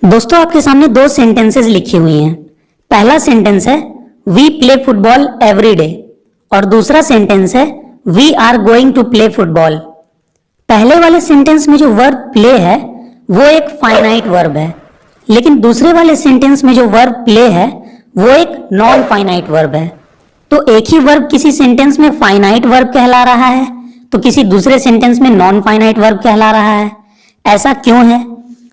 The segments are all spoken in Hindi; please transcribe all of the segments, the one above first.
दोस्तों आपके सामने दो सेंटेंसेस लिखी हुई हैं। पहला सेंटेंस है we play football every day और दूसरा सेंटेंस है we are going to play football. पहले वाले सेंटेंस में जो वर्ब प्ले है वो एक फाइनाइट वर्ब है, लेकिन दूसरे वाले सेंटेंस में जो वर्ब प्ले है वो एक नॉन फाइनाइट वर्ब है। तो एक ही वर्ब किसी सेंटेंस में फाइनाइट वर्ब कहला रहा है तो किसी दूसरे सेंटेंस में नॉन फाइनाइट वर्ब कहला रहा है। ऐसा क्यों है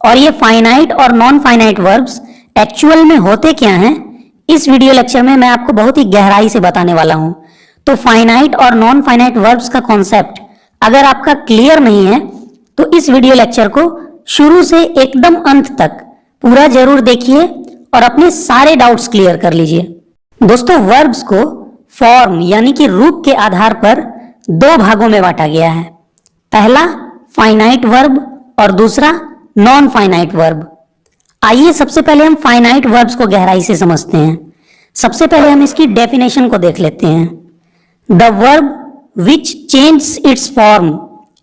और ये फाइनाइट और नॉन फाइनाइट वर्ब्स एक्चुअल में होते क्या हैं, इस वीडियो लेक्चर में मैं आपको बहुत ही गहराई से बताने वाला हूं। तो फाइनाइट और नॉन फाइनाइट वर्ब्स का कॉन्सेप्ट अगर आपका क्लियर नहीं है तो इस वीडियो लेक्चर को शुरू से एकदम अंत तक पूरा जरूर देखिए और अपने सारे डाउट्स क्लियर कर लीजिए। दोस्तों वर्ब्स को फॉर्म यानी कि रूप के आधार पर दो भागों में बांटा गया है। पहला फाइनाइट वर्ब और दूसरा नॉन फाइनाइट वर्ब। आइए सबसे पहले हम फाइनाइट वर्ब्स को गहराई से समझते हैं। सबसे पहले हम इसकी डेफिनेशन को देख लेते हैं। The verb which changes its form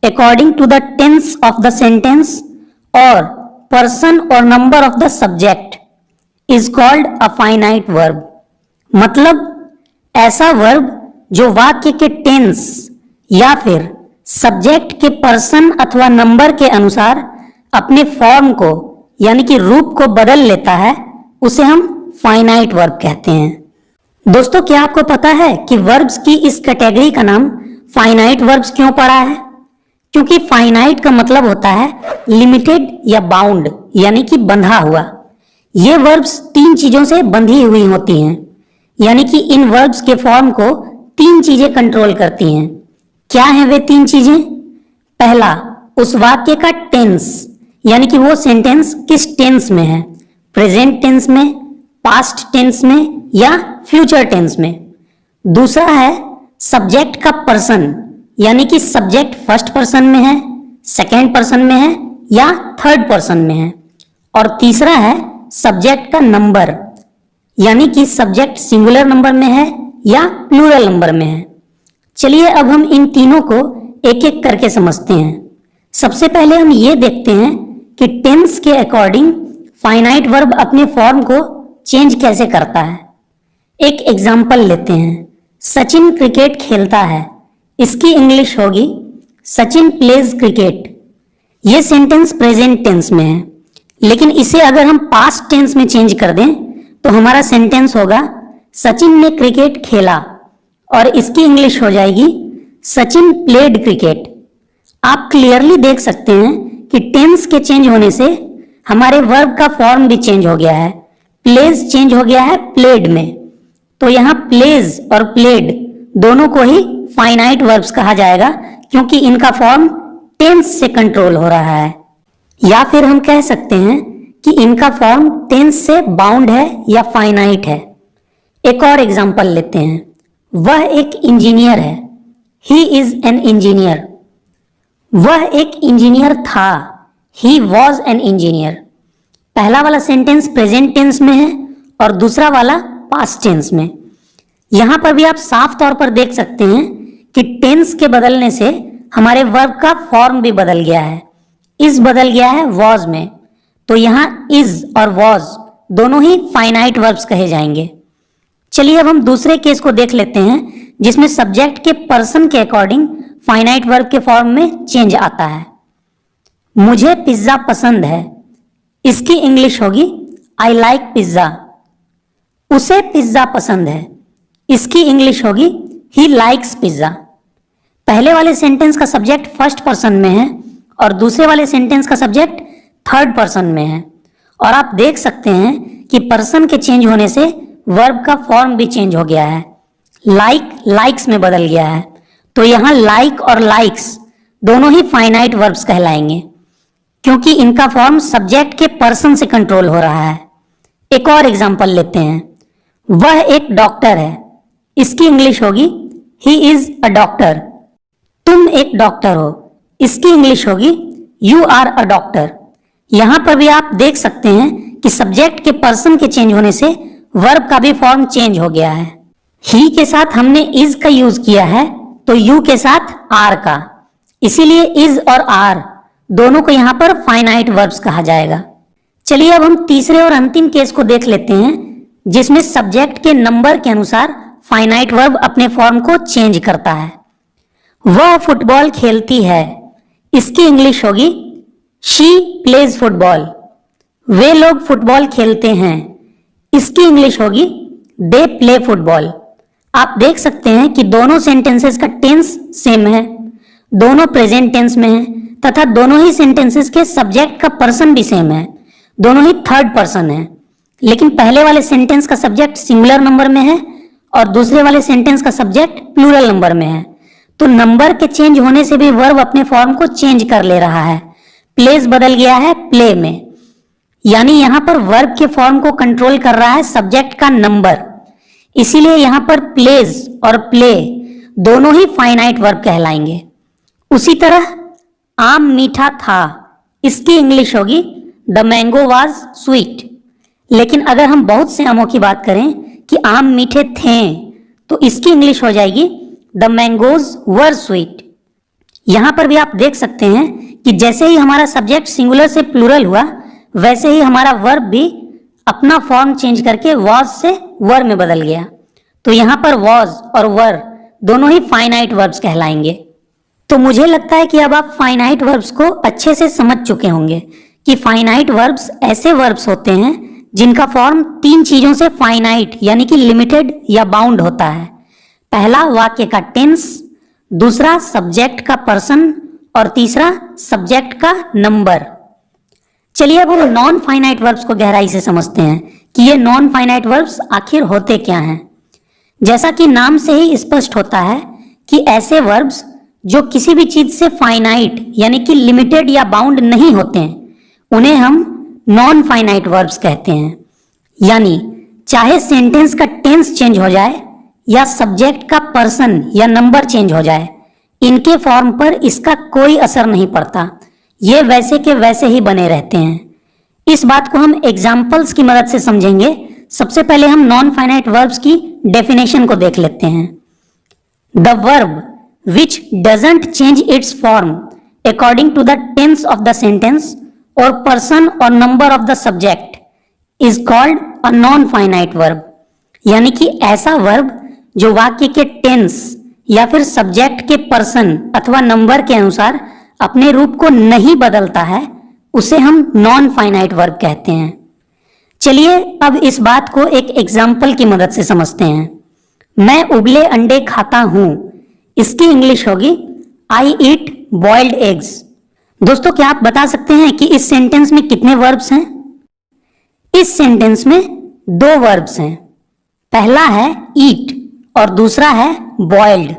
according to the tense of the sentence or person or number of the subject is called a finite verb। मतलब ऐसा वर्ब जो वाक्य के टेंस या फिर सब्जेक्ट के पर्सन अथवा नंबर के अनुसार अपने फॉर्म को यानी कि रूप को बदल लेता है उसे हम फाइनाइट वर्ब कहते हैं। दोस्तों क्या आपको पता है कि वर्ब्स की इस कैटेगरी का नाम फाइनाइट वर्ब्स क्यों पड़ा है? क्योंकि फाइनाइट का मतलब होता है लिमिटेड या बाउंड यानी कि बंधा हुआ। ये वर्ब्स तीन चीजों से बंधी हुई होती हैं, यानी कि इन वर्ब्स के फॉर्म को तीन चीजें कंट्रोल करती हैं। क्या हैं वे तीन चीजें? पहला, उस वाक्य का टेंस यानी कि वो सेंटेंस किस टेंस में है, प्रेजेंट टेंस में, पास्ट टेंस में या फ्यूचर टेंस में। दूसरा है सब्जेक्ट का पर्सन यानी कि सब्जेक्ट फर्स्ट पर्सन में है, सेकेंड पर्सन में है या थर्ड पर्सन में है। और तीसरा है सब्जेक्ट का नंबर यानी कि सब्जेक्ट सिंगुलर नंबर में है या प्लूरल नंबर में है। चलिए अब हम इन तीनों को एक एक करके समझते हैं। सबसे पहले हम ये देखते हैं कि टेंस के अकॉर्डिंग फाइनाइट वर्ब अपने फॉर्म को चेंज कैसे करता है। एक एग्जाम्पल लेते हैं। सचिन क्रिकेट खेलता है, इसकी इंग्लिश होगी सचिन प्लेज क्रिकेट। ये सेंटेंस प्रेजेंट टेंस में है, लेकिन इसे अगर हम पास्ट टेंस में चेंज कर दें तो हमारा सेंटेंस होगा सचिन ने क्रिकेट खेला और इसकी इंग्लिश हो जाएगी सचिन प्लेड क्रिकेट। आप क्लियरली देख सकते हैं कि टेंस के चेंज होने से हमारे वर्ब का फॉर्म भी चेंज हो गया है। प्लेज चेंज हो गया है प्लेड में, तो यहाँ प्लेज और प्लेड दोनों को ही फाइनाइट वर्ब्स कहा जाएगा क्योंकि इनका फॉर्म टेंस से कंट्रोल हो रहा है। या फिर हम कह सकते हैं कि इनका फॉर्म टेंस से बाउंड है या फाइनाइट है। एक और एग्जांपल लेते हैं। वह एक इंजीनियर है, ही इज एन इंजीनियर। वह एक इंजीनियर था, ही वॉज एन इंजीनियर। पहला वाला सेंटेंस प्रेजेंट टेंस में है और दूसरा वाला पास्ट टेंस में। यहां पर भी आप साफ तौर पर देख सकते हैं कि टेंस के बदलने से हमारे वर्ब का फॉर्म भी बदल गया है। इज बदल गया है वॉज में, तो यहां इज और वॉज दोनों ही फाइनाइट वर्ब्स कहे जाएंगे। चलिए अब हम दूसरे केस को देख लेते हैं जिसमें सब्जेक्ट के पर्सन के अकॉर्डिंग फाइनाइट वर्ब के फॉर्म में चेंज आता है। मुझे पिज्जा पसंद है, इसकी इंग्लिश होगी आई लाइक पिज्जा। उसे पिज्जा पसंद है, इसकी इंग्लिश होगी ही लाइक्स पिज्जा। पहले वाले सेंटेंस का सब्जेक्ट फर्स्ट पर्सन में है और दूसरे वाले सेंटेंस का सब्जेक्ट थर्ड पर्सन में है। और आप देख सकते हैं कि पर्सन के चेंज होने से वर्ब का फॉर्म भी चेंज हो गया है। लाइक लाइक्स में बदल गया है, तो यहाँ लाइक और लाइक्स दोनों ही फाइनाइट वर्ब्स कहलाएंगे क्योंकि इनका फॉर्म सब्जेक्ट के पर्सन से कंट्रोल हो रहा है। एक और एग्जांपल लेते हैं। वह एक डॉक्टर है, इसकी इंग्लिश होगी ही इज अ डॉक्टर। तुम एक डॉक्टर हो, इसकी इंग्लिश होगी यू आर अ डॉक्टर। यहां पर भी आप देख सकते हैं कि सब्जेक्ट के पर्सन के चेंज होने से वर्ब का भी फॉर्म चेंज हो गया है। ही के साथ हमने इज का यूज किया है तो यू के साथ आर का, इसीलिए इज और आर दोनों को यहां पर फाइनाइट वर्ब्स कहा जाएगा। चलिए अब हम तीसरे और अंतिम केस को देख लेते हैं, जिसमें सब्जेक्ट के नंबर के अनुसार फाइनाइट वर्ब अपने फॉर्म को चेंज करता है। वह फुटबॉल खेलती है, इसकी इंग्लिश होगी शी प्लेज फुटबॉल। वे लोग फुटबॉल खेलते हैं, इसकी इंग्लिश होगी दे प्ले फुटबॉल। आप देख सकते हैं कि दोनों सेंटेंसेस का टेंस सेम है, दोनों प्रेजेंट टेंस में है, तथा दोनों ही सेंटेंसेस के सब्जेक्ट का पर्सन भी सेम है, दोनों ही थर्ड पर्सन है। लेकिन पहले वाले सेंटेंस का सब्जेक्ट सिंगुलर नंबर में है और दूसरे वाले सेंटेंस का सब्जेक्ट प्लूरल नंबर में है। तो नंबर के चेंज होने से भी वर्ब अपने फॉर्म को चेंज कर ले रहा है। प्लेस बदल गया है प्ले में, यानी यहां पर वर्ब के फॉर्म को कंट्रोल कर रहा है सब्जेक्ट का नंबर। इसीलिए यहां पर प्लेज और प्ले दोनों ही फाइनाइट वर्ब कहलाएंगे। उसी तरह आम मीठा था, इसकी इंग्लिश होगी द मैंगो वाज स्वीट। लेकिन अगर हम बहुत से आमों की बात करें कि आम मीठे थे, तो इसकी इंग्लिश हो जाएगी द मैंगोज वर स्वीट। यहां पर भी आप देख सकते हैं कि जैसे ही हमारा सब्जेक्ट सिंगुलर से प्लूरल हुआ, वैसे ही हमारा वर्ब भी अपना फॉर्म चेंज करके वॉज से वर में बदल गया। तो यहां पर वॉज और वर दोनों ही फाइनाइट वर्ब्स कहलाएंगे। तो मुझे लगता है कि अब आप फाइनाइट वर्ब्स को अच्छे से समझ चुके होंगे कि फाइनाइट वर्ब्स ऐसे वर्ब्स होते हैं जिनका फॉर्म तीन चीजों से फाइनाइट यानी कि लिमिटेड या बाउंड होता है। पहला वाक्य का टेंस, दूसरा सब्जेक्ट का पर्सन और तीसरा सब्जेक्ट का नंबर। चलिए अब हम नॉन फाइनाइट वर्ब्स को गहराई से समझते हैं कि ये नॉन फाइनाइट वर्ब्स आखिर होते क्या हैं। जैसा कि नाम से ही स्पष्ट होता है कि ऐसे वर्ब्स जो किसी भी चीज से फाइनाइट यानी कि लिमिटेड या बाउंड नहीं होते हैं, उन्हें हम नॉन फाइनाइट वर्ब्स कहते हैं। यानी चाहे सेंटेंस का टेंस चेंज हो जाए या सब्जेक्ट का पर्सन या नंबर चेंज हो जाए, इनके फॉर्म पर इसका कोई असर नहीं पड़ता, ये वैसे के वैसे ही बने रहते हैं। इस बात को हम एग्जाम्पल्स की मदद से समझेंगे। सबसे पहले हम नॉन फाइनाइट वर्ब्स की डेफिनेशन को देख लेते हैं। The verb which doesn't change its form according to the tense of the sentence or person or number of the subject is called a non-finite verb। यानी कि ऐसा वर्ब जो वाक्य के टेंस या फिर सब्जेक्ट के पर्सन अथवा नंबर के अनुसार अपने रूप को नहीं बदलता है, उसे हम नॉन फाइनाइट वर्ब कहते हैं। चलिए अब इस बात को एक एग्जाम्पल की मदद से समझते हैं। मैं उबले अंडे खाता हूं, इसकी इंग्लिश होगी आई ईट बॉइल्ड एग्स। दोस्तों क्या आप बता सकते हैं कि इस सेंटेंस में कितने वर्ब्स हैं? इस सेंटेंस में दो वर्ब्स हैं, पहला है ईट और दूसरा है बॉइल्ड।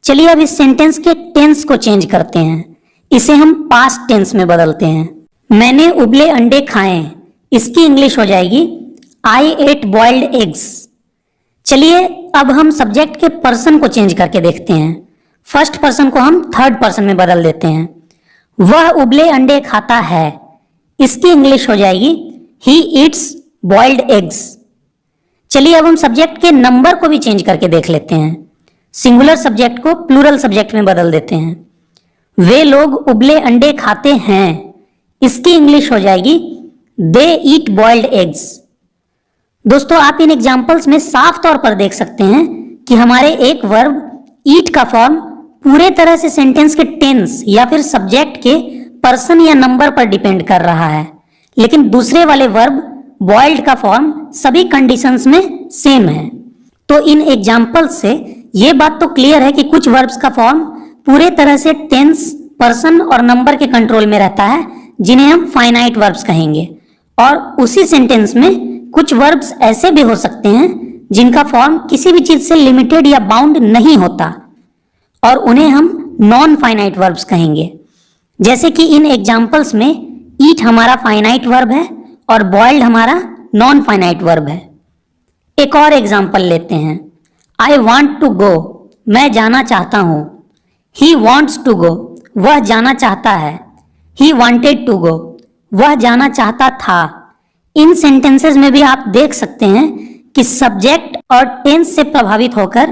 चलिए अब इस सेंटेंस के टेंस को चेंज करते हैं, इसे हम पास्ट टेंस में बदलते हैं। मैंने उबले अंडे खाए, इसकी इंग्लिश हो जाएगी आई एट बॉइल्ड एग्स। चलिए अब हम सब्जेक्ट के पर्सन को चेंज करके देखते हैं। फर्स्ट पर्सन को हम थर्ड पर्सन में बदल देते हैं। वह उबले अंडे खाता है, इसकी इंग्लिश हो जाएगी ही ईट्स बॉइल्ड एग्स। चलिए अब हम सब्जेक्ट के नंबर को भी चेंज करके देख लेते हैं। सिंगुलर सब्जेक्ट को प्लूरल सब्जेक्ट में बदल देते हैं। वे लोग उबले अंडे खाते हैं, इसकी इंग्लिश हो जाएगी दे ईट बॉइल्ड एग्स। दोस्तों आप इन एग्जाम्पल्स में साफ तौर पर देख सकते हैं कि हमारे एक वर्ब ईट का फॉर्म पूरे तरह से सेंटेंस के टेंस या फिर सब्जेक्ट के पर्सन या नंबर पर डिपेंड कर रहा है, लेकिन दूसरे वाले वर्ब बॉइल्ड का फॉर्म सभी कंडीशंस में सेम है। तो इन एग्जाम्पल्स से ये बात तो क्लियर है कि कुछ वर्ब्स का फॉर्म पूरे तरह से टेंस, पर्सन और नंबर के कंट्रोल में रहता है, जिन्हें हम फाइनाइट वर्ब्स कहेंगे। और उसी सेंटेंस में कुछ वर्ब्स ऐसे भी हो सकते हैं जिनका फॉर्म किसी भी चीज से लिमिटेड या बाउंड नहीं होता, और उन्हें हम नॉन फाइनाइट वर्ब्स कहेंगे। जैसे कि इन एग्जाम्पल्स में ईट हमारा फाइनाइट वर्ब है और बॉइल्ड हमारा नॉन फाइनाइट वर्ब है। एक और एग्जाम्पल लेते हैं। आई वॉन्ट टू गो, मैं जाना चाहता हूं। ही वॉन्ट्स टू गो, वह जाना चाहता है। ही वॉन्टेड टू गो, वह जाना चाहता था। इन सेंटेंसेस में भी आप देख सकते हैं कि सब्जेक्ट और टेंस से प्रभावित होकर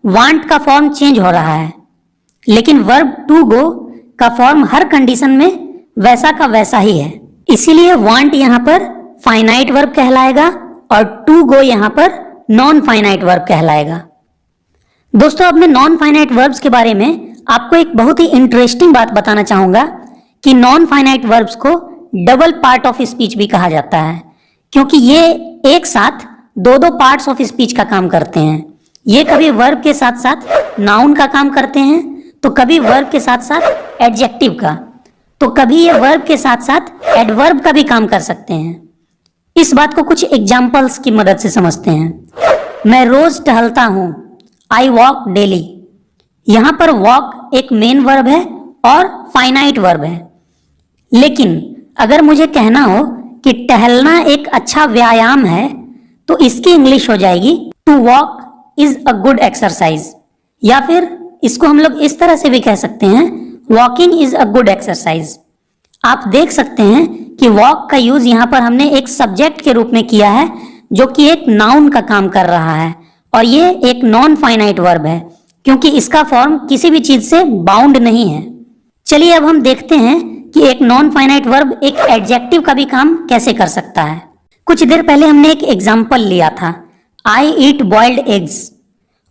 वांट का फॉर्म चेंज हो रहा है, लेकिन वर्ब टू गो का फॉर्म हर कंडीशन में वैसा का वैसा ही है। इसीलिए वांट यहां पर फाइनाइट वर्ब कहलाएगा और टू गो यहां पर नॉन फाइनाइट वर्ब कहलाएगा। दोस्तों, अब मैं नॉन फाइनाइट वर्ब्स के बारे में आपको एक बहुत ही इंटरेस्टिंग बात बताना चाहूंगा कि नॉन फाइनाइट वर्ब्स को डबल पार्ट ऑफ स्पीच भी कहा जाता है, क्योंकि ये एक साथ दो दो पार्ट्स ऑफ स्पीच का काम करते हैं। ये कभी वर्ब के साथ साथ नाउन का काम करते हैं, तो कभी वर्ब के साथ साथ एडजेक्टिव का, तो कभी ये वर्ब के साथ साथ एडवर्ब का भी काम कर सकते हैं। इस बात को कुछ एग्जाम्पल्स की मदद से समझते हैं। मैं रोज टहलता हूं, आई वॉक डेली। यहां पर वॉक एक मेन वर्ब है और फाइनाइट वर्ब है, लेकिन अगर मुझे कहना हो कि टहलना एक अच्छा व्यायाम है, तो इसकी इंग्लिश हो जाएगी to walk is a good exercise, या फिर इसको हम लोग इस तरह से भी कह सकते हैं, walking is a good exercise. आप देख सकते हैं कि वॉक का यूज यहाँ पर हमने एक सब्जेक्ट के रूप में किया है, जो कि एक नाउन का काम कर रहा है, और ये एक नॉन फाइनाइट वर्ब है, क्योंकि इसका फॉर्म किसी भी चीज से बाउंड नहीं है। चलिए अब हम देखते हैं कि एक नॉन फाइनाइट वर्ब एक एडजेक्टिव का भी काम कैसे कर सकता है। कुछ देर पहले हमने एक एग्जाम्पल लिया था, आई ईट बॉइल्ड एग्स,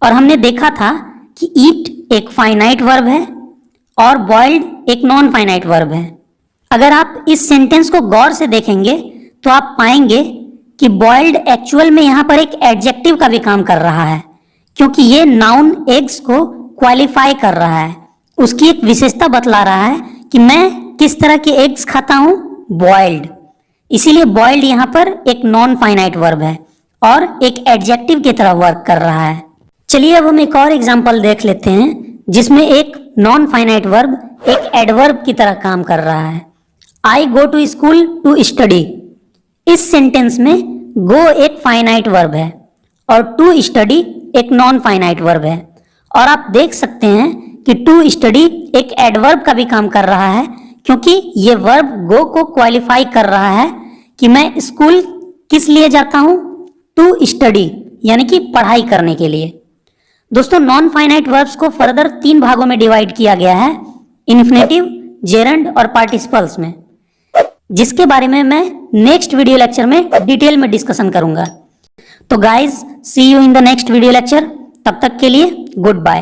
और हमने देखा था कि ईट एक फाइनाइट वर्ब है और बॉइल्ड एक नॉन फाइनाइट वर्ब है। अगर आप इस सेंटेंस को गौर से देखेंगे तो आप पाएंगे कि बॉइल्ड एक्चुअल में यहाँ पर एक एडजेक्टिव का भी काम कर रहा है, क्योंकि ये नाउन एग्स को क्वालिफाई कर रहा है, उसकी एक विशेषता बतला रहा है कि मैं किस तरह के एग्स खाता हूं, बॉइल्ड। इसीलिए बॉइल्ड यहाँ पर एक नॉन फाइनाइट वर्ब है और एक एडजेक्टिव की तरह वर्क कर रहा है। चलिए अब हम एक और एग्जांपल देख लेते हैं जिसमें एक नॉन फाइनाइट वर्ब एक एडवर्ब की तरह काम कर रहा है। I go to school to study. इस सेंटेंस में गो एक फाइनाइट वर्ब है और टू स्टडी एक नॉन फाइनाइट वर्ब है, और आप देख सकते हैं कि टू स्टडी एक एडवर्ब का भी काम कर रहा है, क्योंकि ये वर्ब गो को क्वालिफाई कर रहा है कि मैं स्कूल किस लिए जाता हूं, टू स्टडी, यानी कि पढ़ाई करने के लिए। दोस्तों, नॉन फाइनाइट वर्ब्स को फर्दर 3 भागों में डिवाइड किया गया है, इन्फिनेटिव, जेरंड और पार्टिसिपल्स में, जिसके बारे में मैं नेक्स्ट वीडियो लेक्चर में डिटेल में डिस्कशन करूंगा। तो guys, see you in the next video lecture. तब तक के लिए गुड बाय।